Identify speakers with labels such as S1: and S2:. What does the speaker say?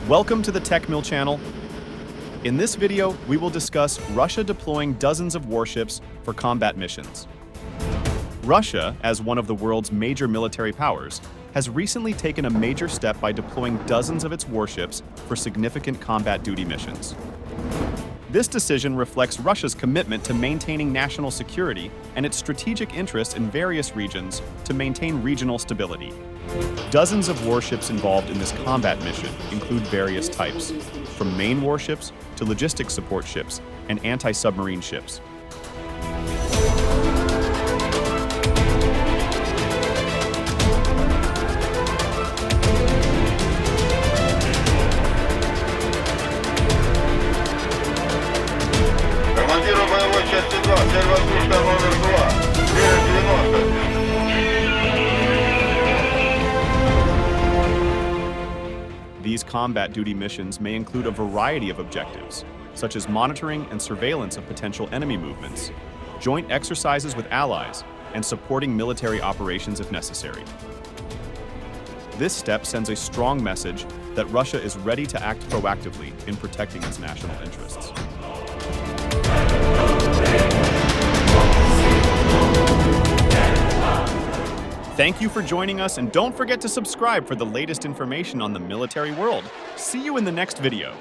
S1: Welcome to the Tech Mill channel. In this video, we will discuss Russia deploying dozens of warships for combat missions. Russia, as one of the world's major military powers, has recently taken a major step by deploying dozens of its warships for significant combat duty missions. This decision reflects Russia's commitment to maintaining national security and its strategic interest in various regions to maintain regional stability. Dozens of warships involved in this combat mission include various types, from main warships to logistics support ships and anti-submarine ships.
S2: Командиру боевой части 2, цель воздушная номер 2, 90.
S1: These combat duty missions may include a variety of objectives, such as monitoring and surveillance of potential enemy movements, joint exercises with allies, and supporting military operations if necessary. This step sends a strong message that Russia is ready to act proactively in protecting its national interests. Thank you for joining us, and don't forget to subscribe for the latest information on the military world. See you in the next video.